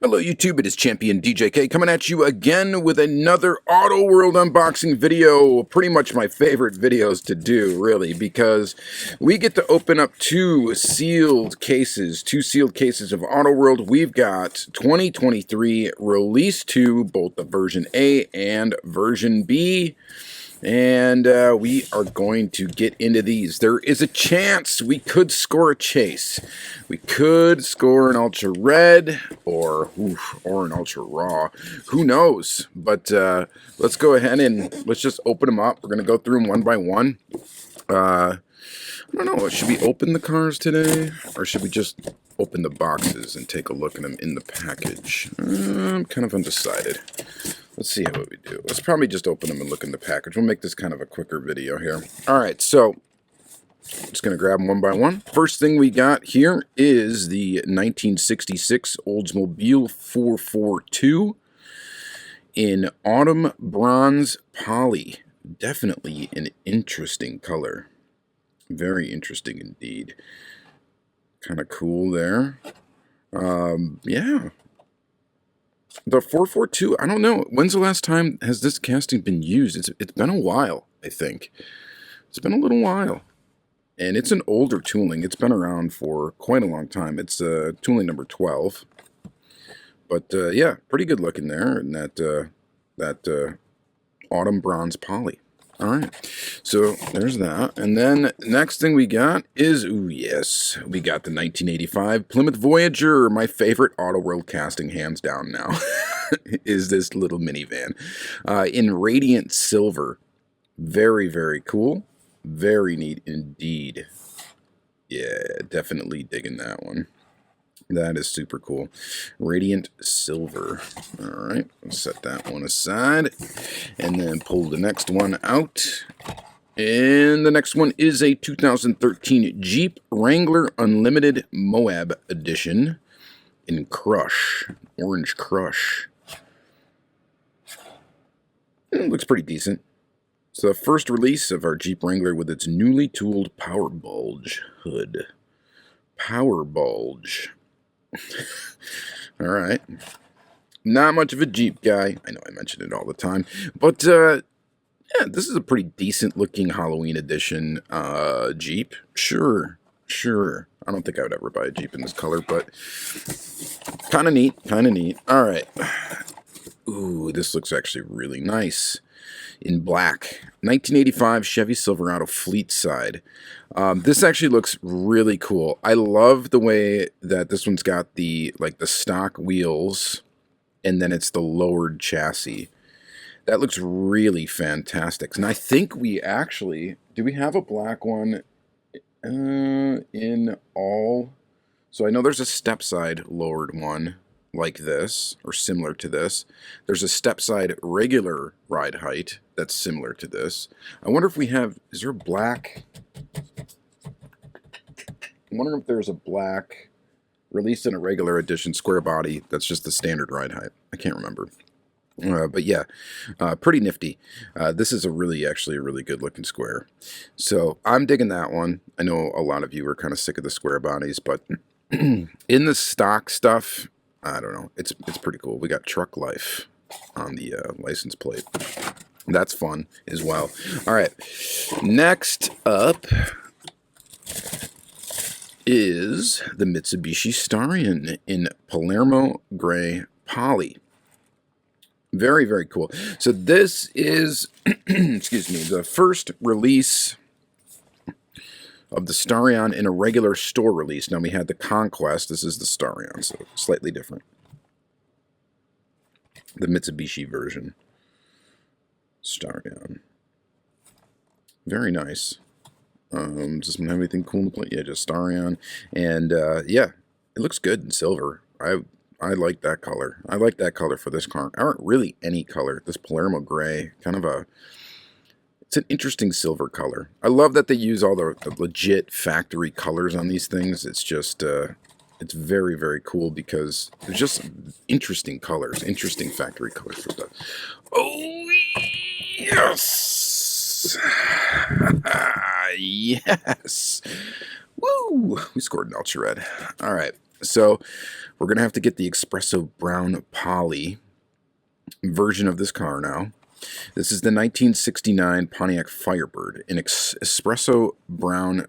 Hello YouTube, it is Championdjk coming at you again with another Auto World unboxing video. Pretty much my favorite videos to do, really, because we get to open up two sealed cases of Auto World. We've got 2023 Release 2, both the version A and version B. And we are going to get into these. There is a chance we could score a chase. We could score an Ultra Red or an Ultra Raw. Who knows? But let's go ahead and let's just open them up. We're going to go through them one by one. I don't know. Should we open the cars today? Or should we just open the boxes and take a look at them in the package? I'm kind of undecided. Let's see how we do. Let's probably just open them and look in the package. We'll make this kind of a quicker video here. Alright, so I'm just going to grab them one by one. First thing we got here is the 1966 Oldsmobile 442 in Autumn Bronze Poly. Definitely an interesting color. Very interesting indeed. Kind of cool there. Yeah. The 442, I don't know. When's the last time has this casting been used? It's been a while, I think. It's been a little while. And it's an older tooling. It's been around for quite a long time. It's tooling number 12. But yeah, pretty good looking there in that Autumn Bronze Poly. All right, so there's that. And then next thing we got is, ooh, yes, we got the 1985 Plymouth Voyager. My favorite Auto World casting, hands down now, is this little minivan in radiant silver. Very, very cool. Very neat indeed. Yeah, definitely digging that one. That is super cool. Radiant silver. All right, we'll set that one aside and then pull the next one out. And the next one is a 2013 Jeep Wrangler Unlimited Moab Edition in Crush, Orange Crush. It looks pretty decent. It's the first release of our Jeep Wrangler with its newly tooled Power Bulge hood. Power Bulge. All right. Not much of a Jeep guy. I know I mention it all the time. But, yeah, this is a pretty decent looking Halloween edition Jeep. Sure. I don't think I would ever buy a Jeep in this color, but kind of neat. All right. Ooh, this looks actually really nice. In black. 1985 Chevy Silverado Fleet Side. This actually looks really cool. I love the way that this one's got the stock wheels and then it's the lowered chassis. That looks really fantastic. And I think we actually, do we have a black one in all? So I know there's a step side lowered one like this, or similar to this. There's a step side regular ride height that's similar to this. I wonder if we have, is there a black? I'm wondering if there's a black released in a regular edition square body that's just the standard ride height. I can't remember. But yeah, pretty nifty. This is actually a really good looking square. So I'm digging that one. I know a lot of you are kind of sick of the square bodies, but in the stock stuff, I don't know. It's pretty cool. We got Truck Life on the license plate. That's fun as well. All right. Next up is the Mitsubishi Starion in Palermo Gray Poly. Very, very cool. So this is, excuse me, the first release of the Starion in a regular store release. Now we had the Conquest. This is the Starion, so slightly different. The Mitsubishi version. Starion. Very nice. Does one have anything cool in the plate? Yeah, just Starion. And yeah, it looks good in silver. I like that color. I like that color for this car. Aren't really any color. This Palermo gray, kind of a, it's an interesting silver color. I love that they use all the legit factory colors on these things. It's just, it's very, very cool because there's just interesting colors, interesting factory colors for that. Oh, yes! Yes! Woo! We scored an Ultra Red. All right. So we're going to have to get the espresso brown poly version of this car now. This is the 1969 Pontiac Firebird. An espresso brown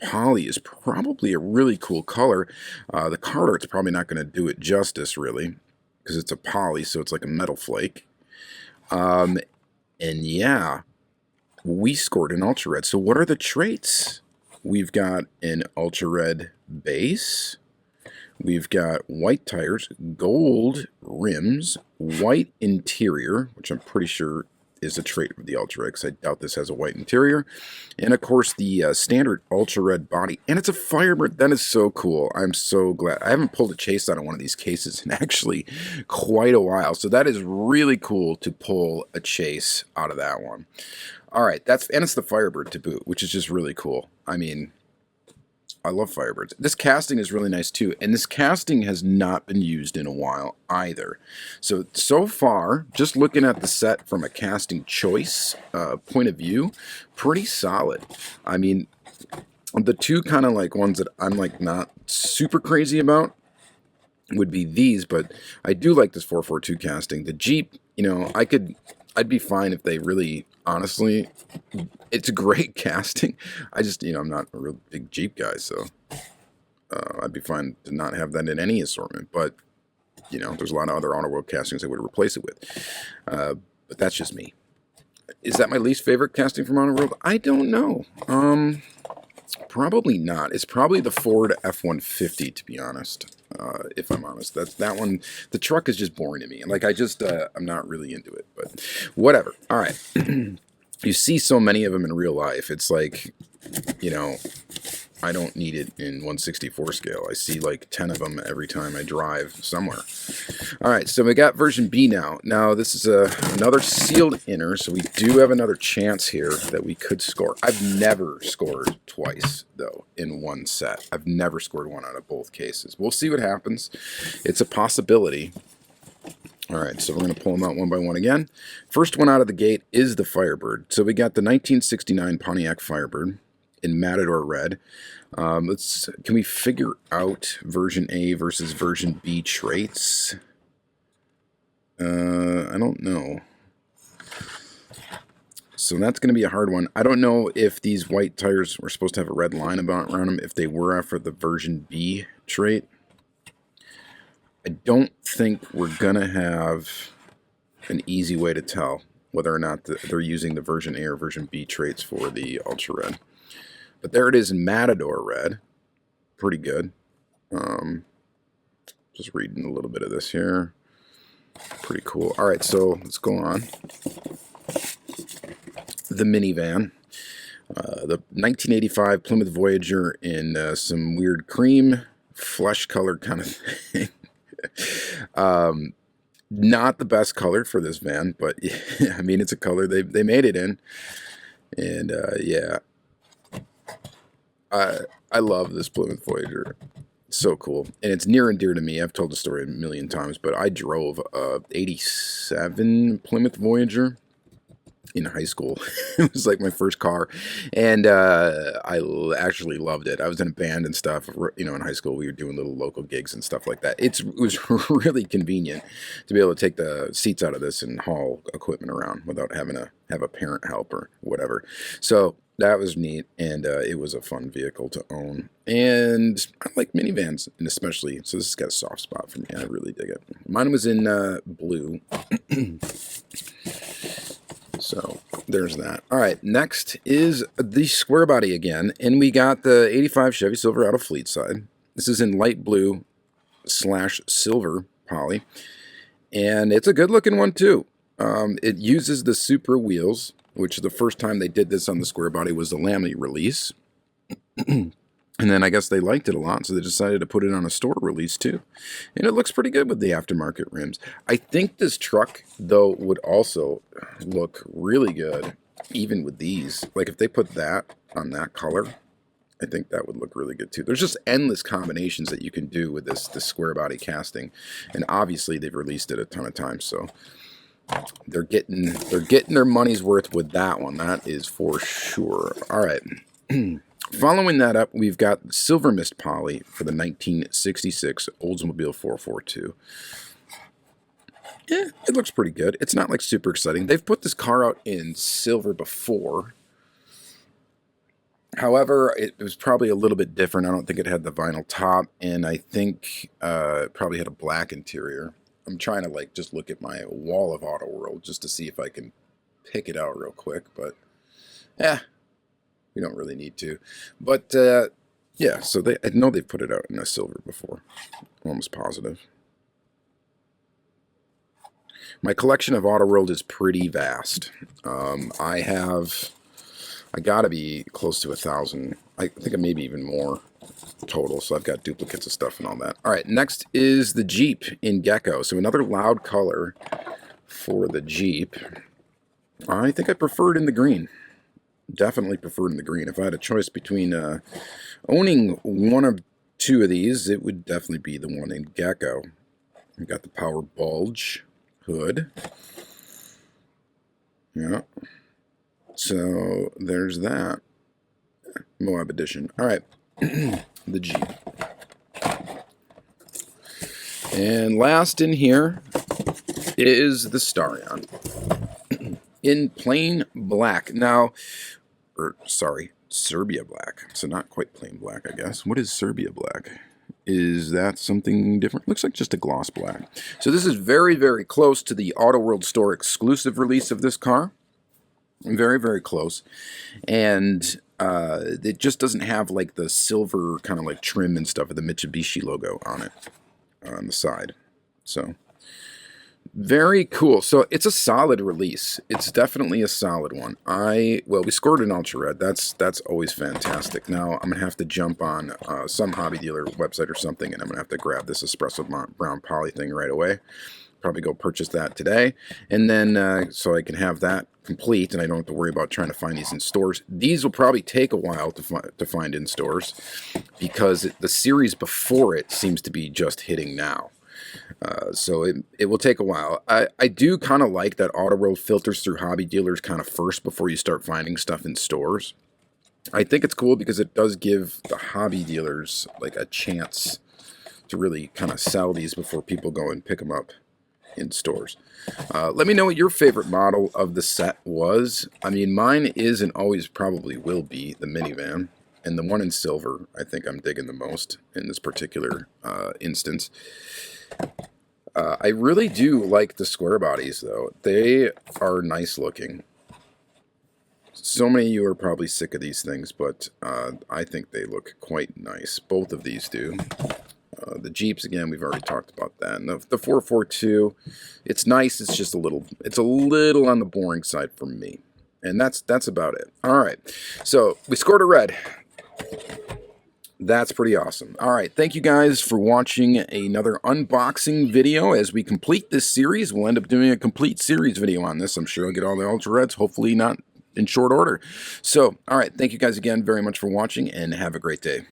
poly is probably a really cool color. The card art's probably not going to do it justice, really, because it's a poly, so it's like a metal flake. And yeah, we scored an ultra red. So what are the traits? We've got an ultra red base. We've got white tires, gold rims, white interior, which I'm pretty sure is a trait of the Ultra Red, because I doubt this has a white interior. And of course, the standard Ultra Red body. And it's a Firebird. That is so cool. I'm so glad. I haven't pulled a chase out of one of these cases in actually quite a while. So that is really cool to pull a chase out of that one. All right, and it's the Firebird to boot, which is just really cool. I mean, I love Firebirds. This casting is really nice too, and this casting has not been used in a while either. So far, just looking at the set from a casting choice point of view, pretty solid. I mean, the two kind of like ones that I'm like not super crazy about would be these, but I do like this 442 casting. The Jeep, you know, I'd be fine if they really, honestly, it's a great casting. I just, you know, I'm not a real big Jeep guy, so I'd be fine to not have that in any assortment. But, you know, there's a lot of other Auto World castings I would replace it with. But that's just me. Is that my least favorite casting from Auto World? I don't know. Probably not. It's probably the Ford F-150, to be honest. If I'm honest, that one. The truck is just boring to me. Like I'm not really into it. But whatever. All right. You see so many of them in real life. It's like, you know, I don't need it in 1/64 scale. I see like 10 of them every time I drive somewhere. All right, so we got version B now. Now this is another sealed inner, so we do have another chance here that we could score. I've never scored twice, though, in one set. I've never scored one out of both cases. We'll see what happens. It's a possibility. All right, so we're going to pull them out one by one again. First one out of the gate is the Firebird. So we got the 1969 Pontiac Firebird in Matador Red. Can we figure out version A versus version B traits? I don't know. So that's going to be a hard one. I don't know if these white tires were supposed to have a red line around them, if they were after the version B trait. I don't think we're going to have an easy way to tell whether or not they're using the version A or version B traits for the Ultra Red. But there it is in Matador Red. Pretty good. Just reading a little bit of this here. Pretty cool. All right, so let's go on. The minivan. The 1985 Plymouth Voyager in some weird cream, flesh-colored kind of thing. Not the best color for this van, but I mean, it's a color they made it in. And yeah. I love this Plymouth Voyager. It's so cool. And it's near and dear to me. I've told the story a million times, but I drove a 87 Plymouth Voyager in high school. It was like my first car. And I actually loved it. I was in a band and stuff. You know, in high school, we were doing little local gigs and stuff like that. It was really convenient to be able to take the seats out of this and haul equipment around without having to have a parent help or whatever. So that was neat, and it was a fun vehicle to own. And I like minivans, and especially, so this has got a soft spot for me. I really dig it. Mine was in blue. So there's that. All right, next is the square body again, and we got the 85 Chevy Silverado Fleet Side. This is in light blue / silver poly, and it's a good looking one too. It uses the Supra wheels, which the first time they did this on the square body was the Lammy release. And then I guess they liked it a lot, so they decided to put it on a store release too. And it looks pretty good with the aftermarket rims. I think this truck, though, would also look really good, even with these. Like if they put that on that color, I think that would look really good too. There's just endless combinations that you can do with this square body casting. And obviously they've released it a ton of times, so they're getting their money's worth with that one. That is for sure. All right. Following that up, we've got Silver Mist Poly for the 1966 Oldsmobile 442. Yeah, it looks pretty good. It's not like super exciting. They've put this car out in silver before. However, it was probably a little bit different. I don't think it had the vinyl top, and I think it probably had a black interior. I'm trying to like just look at my wall of Auto World just to see if I can pick it out real quick, but we don't really need to. But yeah, so I know they've put it out in a silver before. I'm almost positive. My collection of Auto World is pretty vast. I gotta be close to 1,000. I think maybe even more total. So I've got duplicates of stuff and all that. All right, next is the Jeep in Gecko. So another loud color for the Jeep. I think I prefer it in the green. Definitely preferred in the green. If I had a choice between owning one of two of these, it would definitely be the one in Gecko. We've got the power bulge hood. Yeah. So there's that. Moab edition. All right. The Jeep. And last in here is the Starion in plain black. Now, sorry, Serbia black. So not quite plain black, I guess. What is Serbia black? Is that something different? Looks like just a gloss black. So this is very, very close to the Auto World Store exclusive release of this car. Very, very close. And it just doesn't have like the silver kind of like trim and stuff with the Mitsubishi logo on it on the side. So very cool. So it's a solid release. It's definitely a solid one. Well, we scored an ultra red. That's always fantastic. Now I'm gonna have to jump on some hobby dealer website or something, and I'm gonna have to grab this espresso brown poly thing right away. Probably go purchase that today, and then so I can have that complete, and I don't have to worry about trying to find these in stores. These will probably take a while to find in stores because the series before it seems to be just hitting now. So it will take a while. I do kind of like that Auto World filters through hobby dealers kind of first before you start finding stuff in stores. I think it's cool because it does give the hobby dealers like a chance to really kind of sell these before people go and pick them up in stores. Let me know what your favorite model of the set was. I mean, mine is and always probably will be the minivan. And the one in silver, I think I'm digging the most in this particular instance. I really do like the square bodies, though. They are nice looking. So many of you are probably sick of these things, but I think they look quite nice. Both of these do. The Jeeps, again, we've already talked about that. And the 442, it's nice. It's just a little on the boring side for me. And that's about it. All right. So we scored a red. That's pretty awesome. All right. Thank you guys for watching another unboxing video. As we complete this series, we'll end up doing a complete series video on this. I'm sure I'll get all the Ultra Reds, hopefully not in short order. So, all right. Thank you guys again very much for watching, and have a great day.